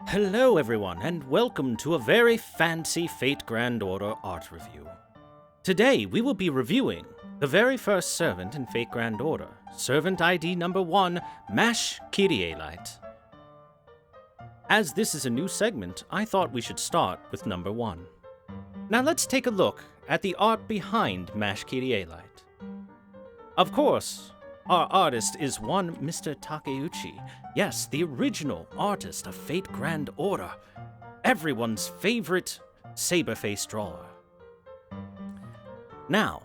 Hello everyone, and welcome to a very fancy Fate Grand Order art review. Today we will be reviewing the very first servant in Fate Grand Order, Servant ID number 1, Mash Kyrielight. As this is a new segment, I thought we should start with number 1. Now let's take a look at the art behind Mash Kyrielight. Of course, our artist is one Mr. Takeuchi. Yes, the original artist of Fate Grand Order. Everyone's favorite saber-faced drawer. Now,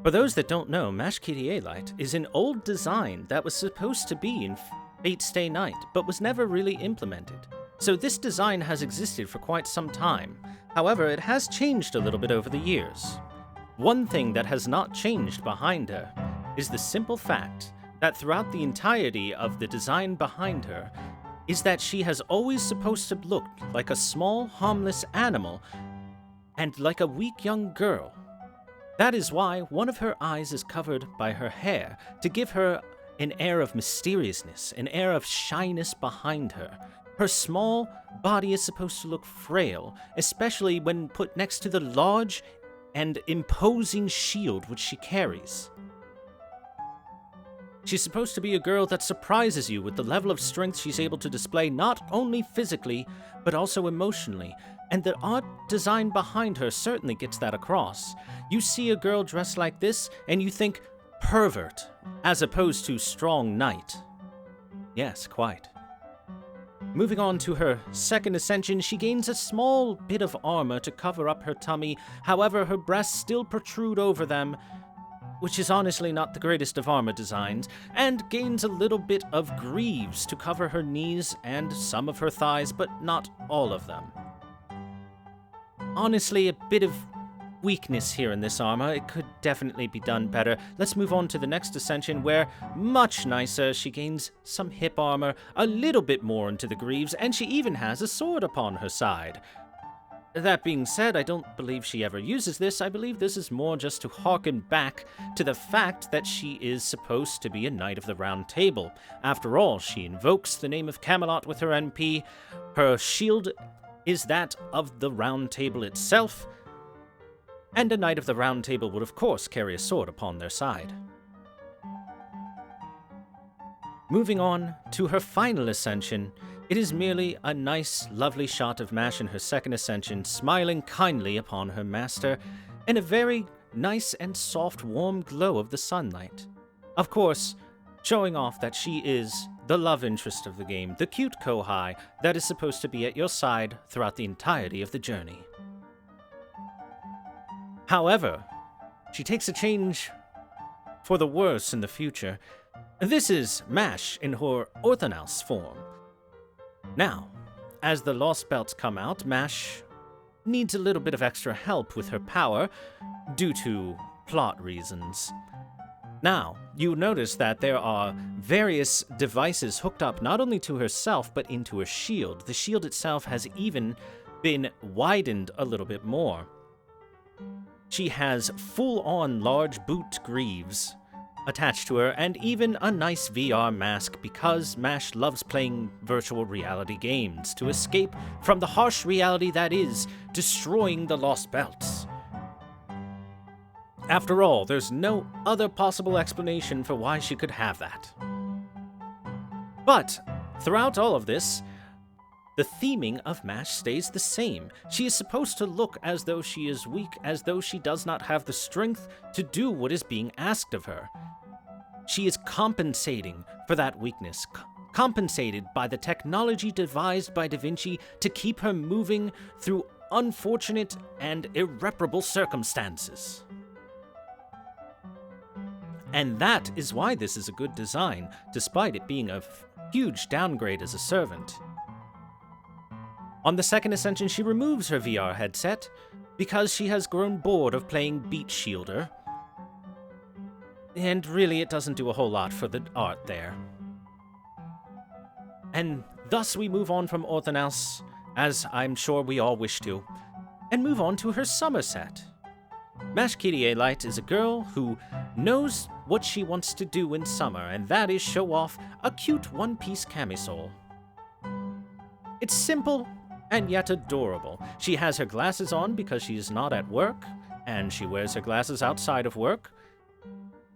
for those that don't know, Mash Kyrielight is an old design that was supposed to be in Fate Stay Night, but was never really implemented. So this design has existed for quite some time. However, it has changed a little bit over the years. One thing that has not changed behind her is the simple fact that throughout the entirety of the design behind her is that she has always supposed to look like a small, harmless animal and like a weak young girl. That is why one of her eyes is covered by her hair, to give her an air of mysteriousness, an air of shyness behind her. Her small body is supposed to look frail, especially when put next to the large and imposing shield which she carries. She's supposed to be a girl that surprises you with the level of strength she's able to display, not only physically, but also emotionally. And the art design behind her certainly gets that across. You see a girl dressed like this, and you think pervert, as opposed to strong knight. Yes, quite. Moving on to her second ascension, she gains a small bit of armor to cover up her tummy. However, her breasts still protrude over them, which is honestly not the greatest of armor designs, and gains a little bit of greaves to cover her knees and some of her thighs, but not all of them. Honestly, a bit of weakness here in this armor. It could definitely be done better. Let's move on to the next ascension, where, much nicer, she gains some hip armor, a little bit more into the greaves, and she even has a sword upon her side. That being said, I don't believe she ever uses this. I believe this is more just to harken back to the fact that she is supposed to be a Knight of the Round Table. After all, she invokes the name of Camelot with her NP. Her shield is that of the Round Table itself, and a Knight of the Round Table would of course carry a sword upon their side. Moving on to her final ascension, it is merely a nice, lovely shot of Mash in her second ascension, smiling kindly upon her master, and a very nice and soft, warm glow of the sunlight. Of course, showing off that she is the love interest of the game, the cute kohai that is supposed to be at your side throughout the entirety of the journey. However, she takes a change for the worse in the future. This is Mash in her Orthonaus form. Now, as the Lost Belts come out, Mash needs a little bit of extra help with her power due to plot reasons. Now, you notice that there are various devices hooked up not only to herself, but into her shield. The shield itself has even been widened a little bit more. She has full-on large boot greaves attached to her, and even a nice VR mask, because Mash loves playing virtual reality games to escape from the harsh reality that is destroying the Lost Belts. After all, there's no other possible explanation for why she could have that. But throughout all of this, the theming of Mash stays the same. She is supposed to look as though she is weak, as though she does not have the strength to do what is being asked of her. She is compensating for that weakness, compensated by the technology devised by Da Vinci to keep her moving through unfortunate and irreparable circumstances. And that is why this is a good design, despite it being a huge downgrade as a servant. On the second ascension, she removes her VR headset because she has grown bored of playing Beat Shielder. And really, it doesn't do a whole lot for the art there. And thus we move on from Orthonaus, as I'm sure we all wish to, and move on to her Summerset. Mash Kyrielight is a girl who knows what she wants to do in summer, and that is show off a cute one-piece camisole. It's simple and yet adorable. She has her glasses on because she's not at work, and she wears her glasses outside of work.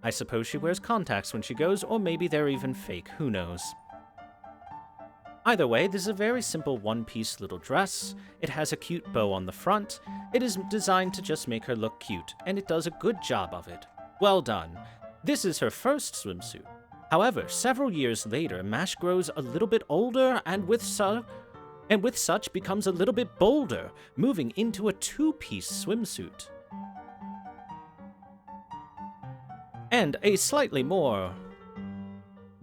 I suppose she wears contacts when she goes, or maybe they're even fake, who knows. Either way, this is a very simple one-piece little dress. It has a cute bow on the front. It is designed to just make her look cute, and it does a good job of it. Well done. This is her first swimsuit. However, several years later, Mash grows a little bit older and with such becomes a little bit bolder, moving into a two-piece swimsuit. And a slightly more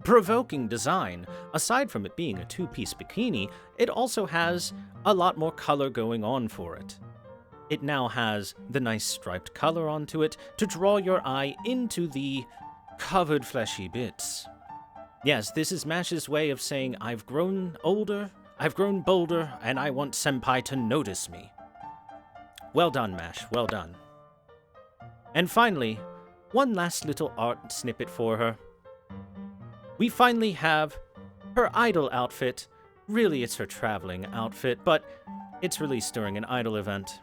provoking design. Aside from it being a two-piece bikini, it also has a lot more color going on for it. It now has the nice striped color onto it to draw your eye into the covered fleshy bits. Yes, this is Mash's way of saying, I've grown older, I've grown bolder, and I want Senpai to notice me. Well done, Mash, well done. And finally, one last little art snippet for her. We finally have her idol outfit. Really, it's her traveling outfit, but it's released during an idol event,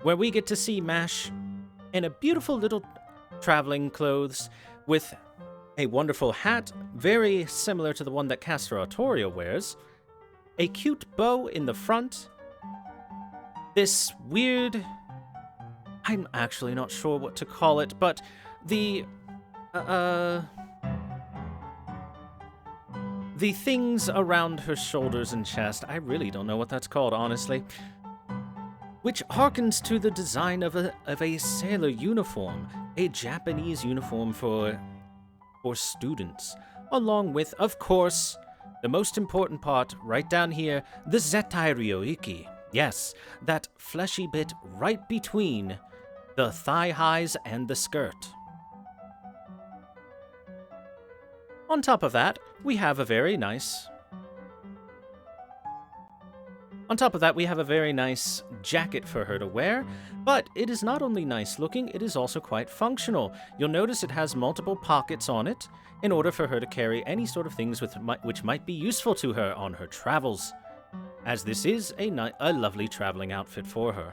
where we get to see Mash in a beautiful little traveling clothes with a wonderful hat, very similar to the one that Castor Artoria wears, a cute bow in the front, this weird, I'm actually not sure what to call it, but the things around her shoulders and chest, I really don't know what that's called, honestly, which harkens to the design of a sailor uniform, a Japanese uniform for students, along with, of course, the most important part right down here, the Zettai Ryoiki. Yes, that fleshy bit right between the thigh highs and the skirt. On top of that, we have a very nice jacket for her to wear, but it is not only nice looking, it is also quite functional. You'll notice it has multiple pockets on it in order for her to carry any sort of things which might be useful to her on her travels, as this is a lovely traveling outfit for her.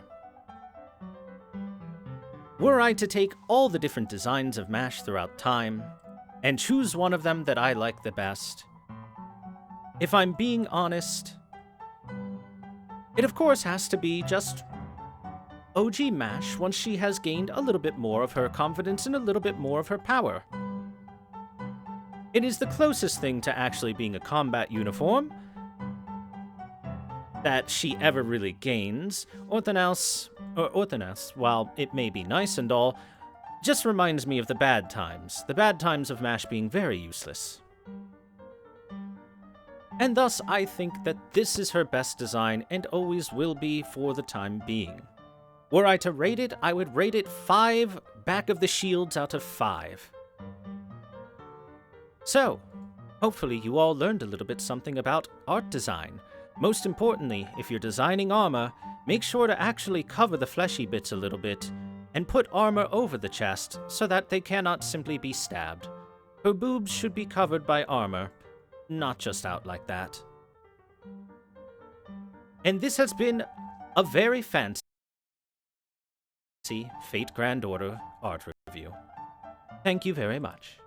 Were I to take all the different designs of Mash throughout time, and choose one of them that I like the best, if I'm being honest, it of course has to be just OG Mash once she has gained a little bit more of her confidence and a little bit more of her power. It is the closest thing to actually being a combat uniform that she ever really gains. Orthonaus, while it may be nice and all, just reminds me of the bad times of Mash being very useless. And thus, I think that this is her best design and always will be for the time being. Were I to rate it, I would rate it 5 back of the shields out of 5. So, hopefully you all learned a little bit something about art design. Most importantly, if you're designing armor, make sure to actually cover the fleshy bits a little bit, and put armor over the chest so that they cannot simply be stabbed. Her boobs should be covered by armor, not just out like that. And this has been a very fancy Fate Grand Order art review. Thank you very much.